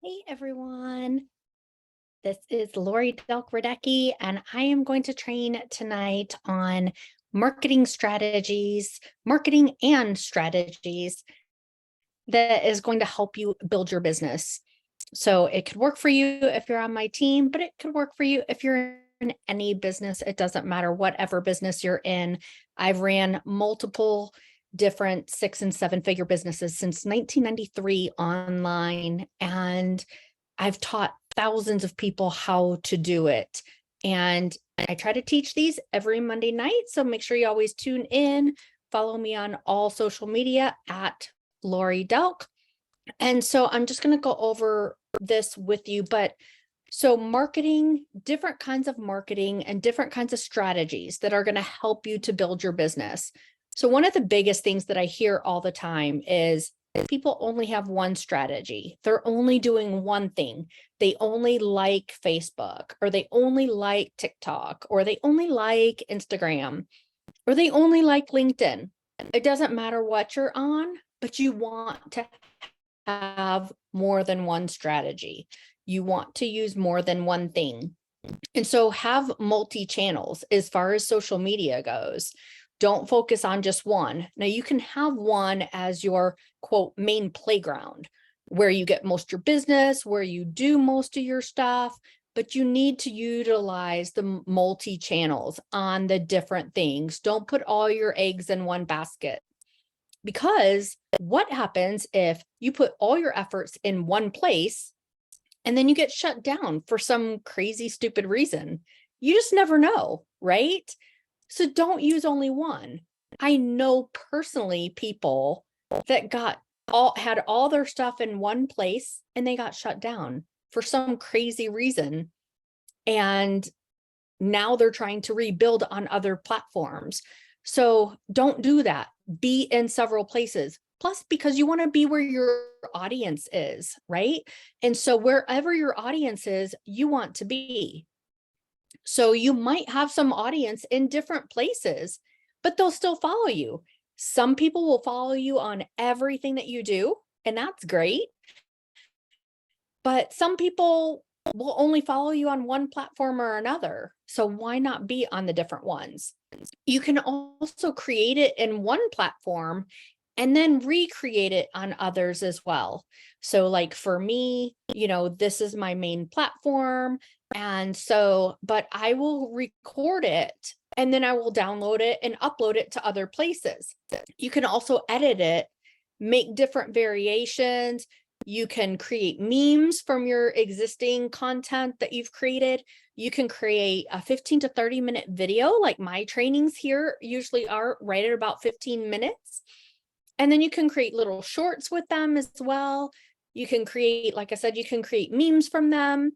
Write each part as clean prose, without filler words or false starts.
Hey everyone, this is Laurie Delk Radecki, and I am going to train tonight on marketing and strategies that is going to help you build your business. So it could work for you if you're on my team, but it could work for you if you're in any business. It doesn't matter whatever business you're in. I've ran multiple different 6 and 7 figure businesses since 1993 online, and I've taught thousands of people how to do it. And I try to teach these every Monday night. So make sure you always tune in. Follow me on all social media at Laurie Delk. And so I'm just going to go over this with you. But so marketing, different kinds of marketing and different kinds of strategies that are going to help you to build your business. So one of the biggest things that I hear all the time is people only have one strategy. They're only doing one thing. They only like Facebook, or they only like TikTok, or they only like Instagram, or they only like LinkedIn. It doesn't matter what you're on, but you want to have more than one strategy. You want to use more than one thing. And so have multi-channels as far as social media goes. Don't focus on just one. Now you can have one as your quote main playground where you get most of your business, where you do most of your stuff, but you need to utilize the multi-channels on the different things. Don't put all your eggs in one basket. Because what happens if you put all your efforts in one place and then you get shut down for some crazy, stupid reason? You just never know, right? So don't use only one. I know personally people that had all their stuff in one place and they got shut down for some crazy reason. And now they're trying to rebuild on other platforms. So don't do that. Be in several places. Plus, because you want to be where your audience is, right? And so wherever your audience is, you want to be. So you might have some audience in different places, but they'll still follow you. Some people will follow you on everything that you do, and that's great. But some people will only follow you on one platform or another. So why not be on the different ones? You can also create it in one platform and then recreate it on others as well. So like for me, this is my main platform. And so, but I will record it and then I will download it and upload it to other places. You can also edit it, make different variations. You can create memes from your existing content that you've created. You can create a 15 to 30-minute video, like my trainings here usually are right at about 15 minutes. And then you can create little shorts with them as well. You can create, like I said, you can create memes from them.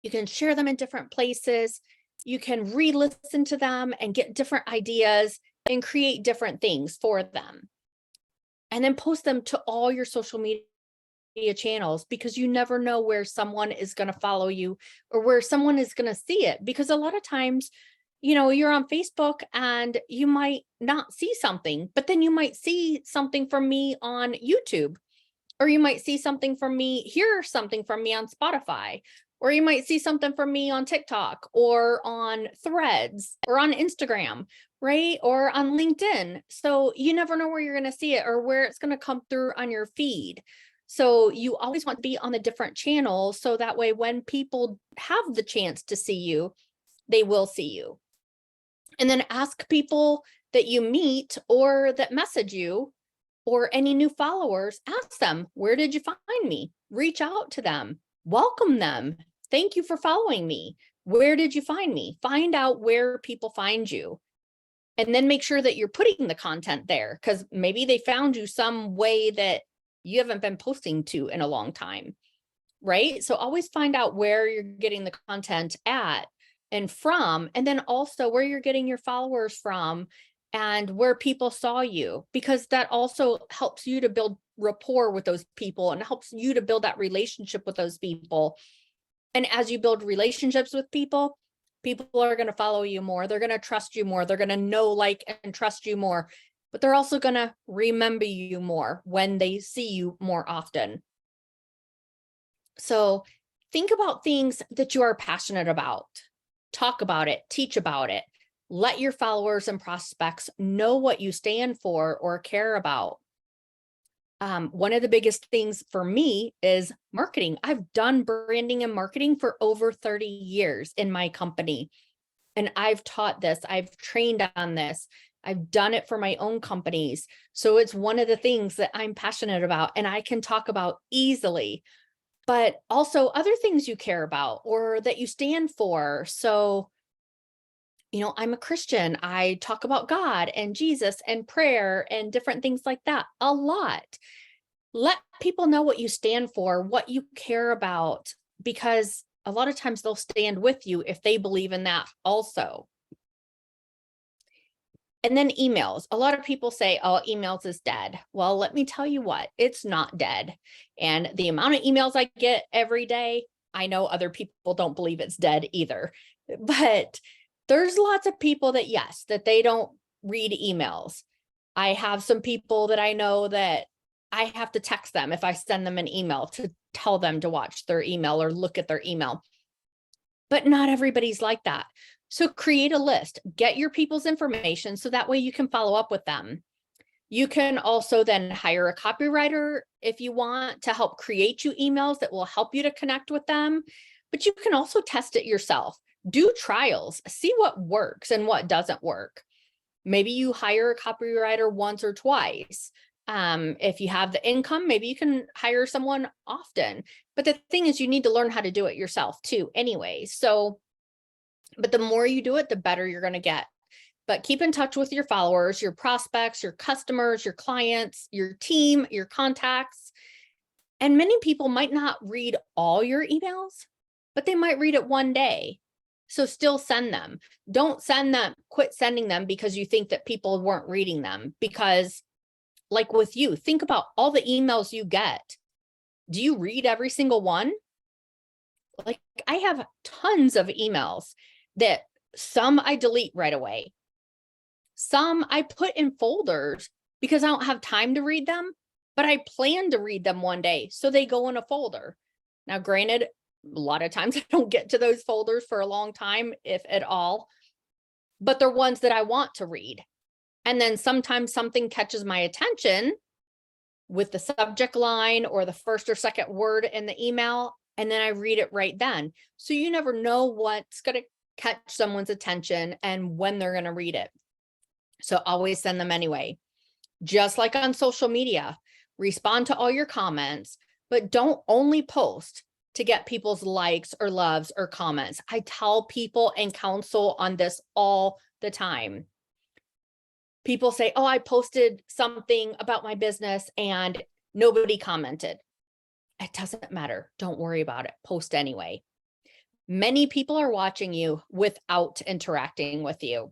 You can share them in different places. You can re-listen to them and get different ideas and create different things for them. And then post them to all your social media channels, because you never know where someone is going to follow you or where someone is going to see it. Because a lot of times, you're on Facebook and you might not see something, but then you might see something from me on YouTube, or you might see something from me, hear something from me on Spotify, or you might see something from me on TikTok or on Threads or on Instagram, right? Or on LinkedIn. So you never know where you're going to see it or where it's going to come through on your feed. So you always want to be on the different channels, so that way when people have the chance to see you, they will see you. And then ask people that you meet or that message you, or any new followers, ask them, where did you find me? Reach out to them, welcome them. Thank you for following me. Where did you find me? Find out where people find you. And then make sure that you're putting the content there, because maybe they found you some way that you haven't been posting to in a long time, right? So always find out where you're getting the content at and from, and then also where you're getting your followers from and where people saw you, because that also helps you to build rapport with those people and helps you to build that relationship with those people. And as you build relationships with people, people are going to follow you more. They're going to trust you more. They're going to know, like, and trust you more, but they're also going to remember you more when they see you more often. So think about things that you are passionate about. Talk about it, teach about it. Let your followers and prospects know what you stand for or care about. One of the biggest things for me is marketing. I've done branding and marketing for over 30 years in my company. And I've taught this, I've trained on this, I've done it for my own companies. So it's one of the things that I'm passionate about and I can talk about easily, but also other things you care about or that you stand for. So, I'm a Christian. I talk about God and Jesus and prayer and different things like that a lot. Let people know what you stand for, what you care about, because a lot of times they'll stand with you if they believe in that also. And then emails. A lot of people say, oh, emails is dead. Well, let me tell you what, it's not dead. And the amount of emails I get every day, I know other people don't believe it's dead either. But there's lots of people that, yes, that they don't read emails. I have some people that I know that I have to text them if I send them an email to tell them to watch their email or look at their email. But not everybody's like that. So create a list, get your people's information so that way you can follow up with them. You can also then hire a copywriter if you want to help create you emails that will help you to connect with them. But you can also test it yourself. Do trials, see what works and what doesn't work. Maybe you hire a copywriter once or twice. If you have the income, maybe you can hire someone often. But the thing is, you need to learn how to do it yourself too anyway. So, but the more you do it, the better you're going to get. But keep in touch with your followers, your prospects, your customers, your clients, your team, your contacts. And many people might not read all your emails, but they might read it one day. So still send them. Don't send them, quit sending them because you think that people weren't reading them. Because like with you, think about all the emails you get. Do you read every single one? Like I have tons of emails that some I delete right away. Some I put in folders because I don't have time to read them, but I plan to read them one day. So they go in a folder. Now, granted, a lot of times I don't get to those folders for a long time, if at all, but they're ones that I want to read. And then sometimes something catches my attention with the subject line or the first or second word in the email, and then I read it right then. So you never know what's going to catch someone's attention and when they're going to read it. So always send them anyway. Just like on social media, respond to all your comments, but don't only post to get people's likes or loves or comments. I tell people and counsel on this all the time. People say, oh, I posted something about my business and nobody commented. It doesn't matter. Don't worry about it. Post anyway. Many people are watching you without interacting with you.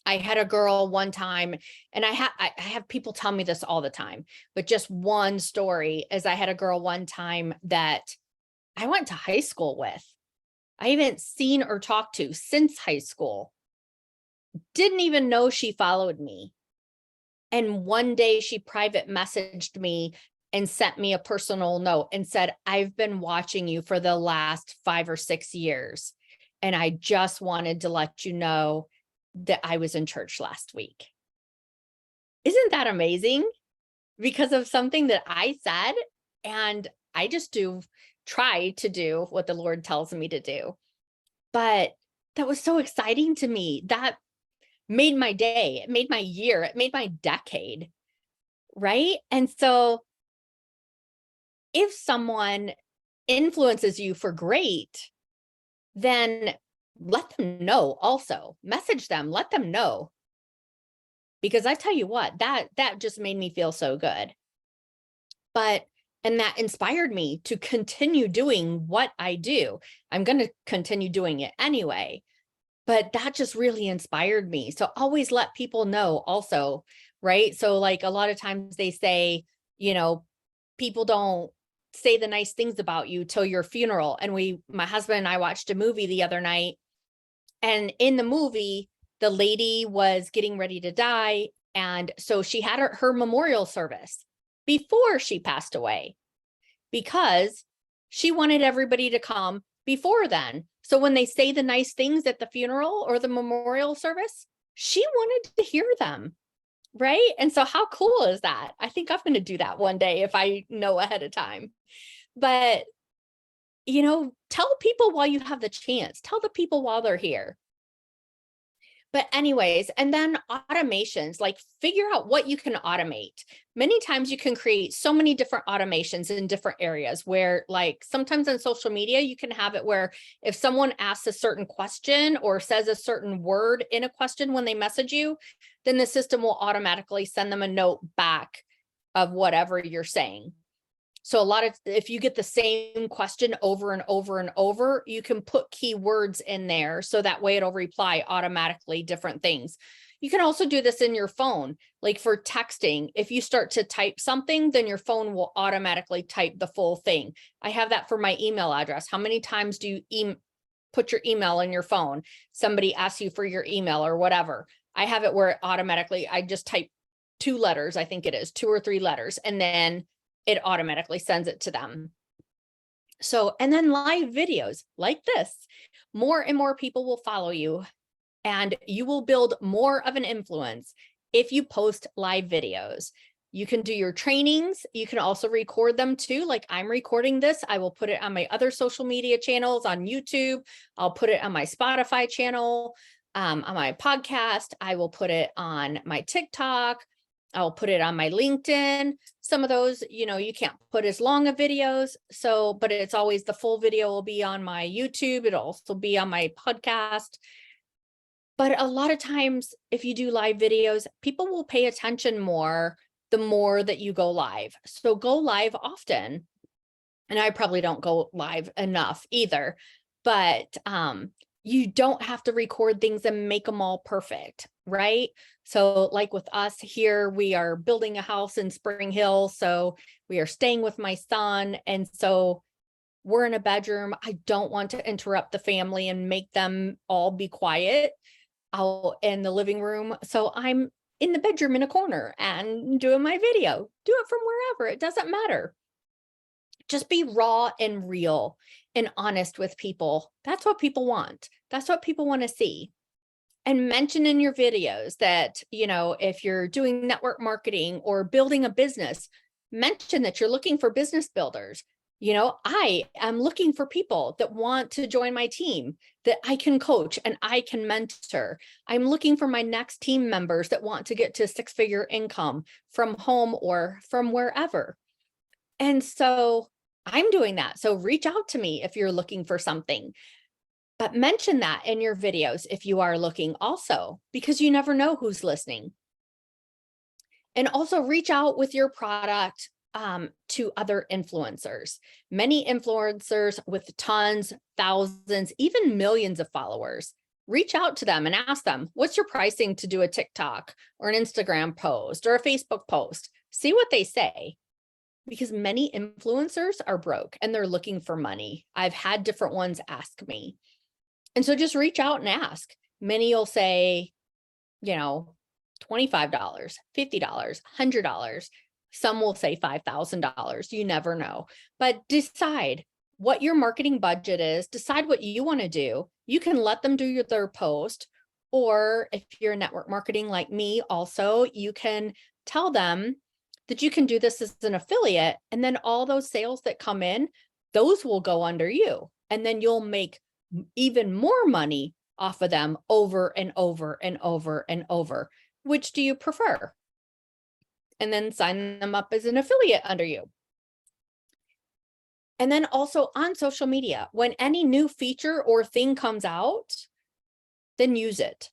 I had a girl one time, and I have people tell me this all the time, but just one story is I had a girl one time that I went to high school with. I haven't seen or talked to since high school. Didn't even know she followed me. And one day she private messaged me and sent me a personal note and said, I've been watching you for the last 5 or 6 years. And I just wanted to let you know that I was in church last week. Isn't that amazing? Because of something that I said, and I just try to do what the Lord tells me to do. But that was so exciting to me. That made my day. It made my year. It made my decade. Right? And so if someone influences you for great, then let them know also. Message them, let them know. Because I tell you what, that just made me feel so good. And that inspired me to continue doing what I do. I'm going to continue doing it anyway. But that just really inspired me. So always let people know also, right? So like a lot of times they say, people don't say the nice things about you till your funeral. And my husband and I watched a movie the other night. And in the movie, the lady was getting ready to die. And so she had her memorial service before she passed away, because She wanted everybody to come before then. So when they say the nice things at the funeral or the memorial service, she wanted to hear them. Right. And so how cool is that? I think I'm going to do that one day if I know ahead of time. But, tell people while you have the chance, tell the people while they're here. But anyways, and then automations, like figure out what you can automate. Many times you can create so many different automations in different areas where, like, sometimes on social media, you can have it where if someone asks a certain question or says a certain word in a question when they message you, then the system will automatically send them a note back of whatever you're saying. So if you get the same question over and over and over, you can put keywords in there so that way it'll reply automatically different things. You can also do this in your phone, like for texting. If you start to type something, then your phone will automatically type the full thing. I have that for my email address. How many times do you put your email in your phone? Somebody asks you for your email or whatever. I have it where it automatically, I just type 2 letters, I think it is 2 or 3 letters, and then it automatically sends it to them. So, and then live videos like this, more and more people will follow you and you will build more of an influence if you post live videos. You can do your trainings. You can also record them too. Like I'm recording this. I will put it on my other social media channels on YouTube. I'll put it on my Spotify channel, on my podcast. I will put it on my TikTok. I'll put it on my LinkedIn. Some of those, you can't put as long of videos. So, but it's always the full video will be on my YouTube. It'll also be on my podcast. But a lot of times, if you do live videos, people will pay attention more the more that you go live. So go live often. And I probably don't go live enough either, but you don't have to record things and make them all perfect, right? So like with us here, we are building a house in Spring Hill. So we are staying with my son. And so we're in a bedroom. I don't want to interrupt the family and make them all be quiet out in the living room. So I'm in the bedroom in a corner and doing my video. Do it from wherever. It doesn't matter. Just be raw and real and honest with people. That's what people want. That's what people want to see. And mention in your videos that, if you're doing network marketing or building a business, mention that you're looking for business builders. I am looking for people that want to join my team that I can coach and I can mentor. I'm looking for my next team members that want to get to 6-figure income from home or from wherever. And so I'm doing that. So reach out to me if you're looking for something, but mention that in your videos if you are looking also, because you never know who's listening. And also reach out with your product to other influencers. Many influencers with tons, thousands, even millions of followers. Reach out to them and ask them, what's your pricing to do a TikTok or an Instagram post or a Facebook post? See what they say. Because many influencers are broke and they're looking for money. I've had different ones ask me. And so just reach out and ask. Many will say, $25, $50, $100. Some will say $5,000. You never know. But decide what your marketing budget is. Decide what you want to do. You can let them do their post. Or if you're network marketing like me also, you can tell them that you can do this as an affiliate. And then all those sales that come in, those will go under you. And then you'll make even more money off of them over and over and over and over. Which do you prefer? And then sign them up as an affiliate under you. And then also on social media, when any new feature or thing comes out, then use it.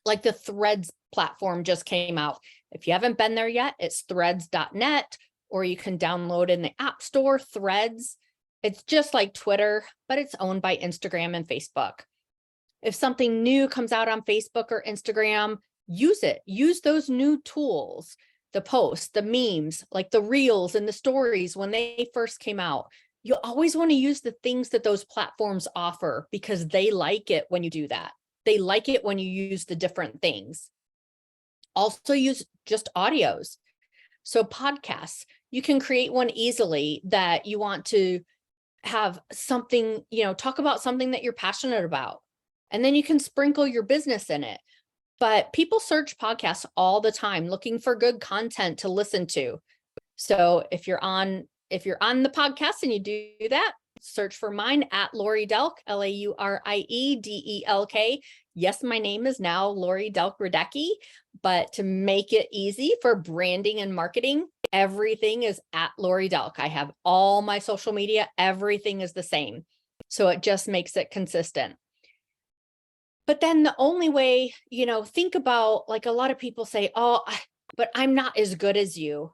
Like the Threads platform just came out. If you haven't been there yet, it's threads.net, or you can download in the App Store, Threads. It's just like Twitter, but it's owned by Instagram and Facebook. If something new comes out on Facebook or Instagram, use it. Use those new tools, the posts, the memes, like the reels and the stories when they first came out. You always want to use the things that those platforms offer because they like it when you do that. They like it when you use the different things. Also use just audios. So podcasts, you can create one easily that you want to have something, talk about something that you're passionate about, and then you can sprinkle your business in it. But people search podcasts all the time looking for good content to listen to. So if you're on the podcast and you do that, search for mine at Laurie Delk, LaurieDelk. Yes, my name is now Laurie Delk Radecki, but to make it easy for branding and marketing, everything is at Laurie Delk. I have all my social media, everything is the same. So it just makes it consistent. But then the only way, think about, like, a lot of people say, oh, but I'm not as good as you.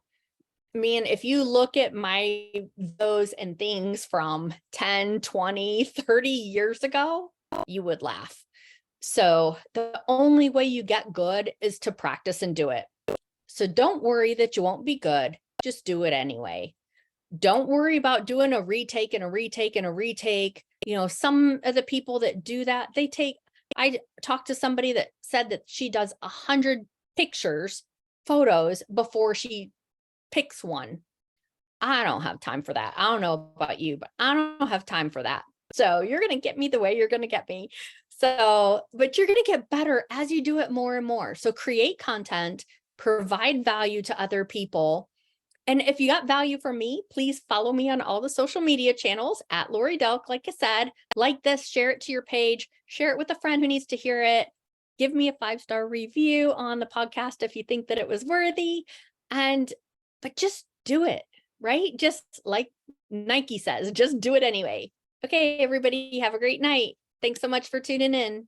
Man, if you look at my those and things from 10, 20, 30 years ago, you would laugh. So the only way you get good is to practice and do it. So don't worry that you won't be good. Just do it anyway. Don't worry about doing a retake and a retake and a retake. Some of the people that do that, I talked to somebody that said that she does 100 photos before she picks one. I don't have time for that. I don't know about you, but I don't have time for that. So you're going to get me the way you're going to get me. But you're going to get better as you do it more and more. So create content, provide value to other people. And if you got value from me, please follow me on all the social media channels at Laurie Delk. Like I said, like this, share it to your page, share it with a friend who needs to hear it. Give me a 5-star review on the podcast if you think that it was worthy. But just do it, right? Just like Nike says, just do it anyway. Okay, everybody, have a great night. Thanks so much for tuning in.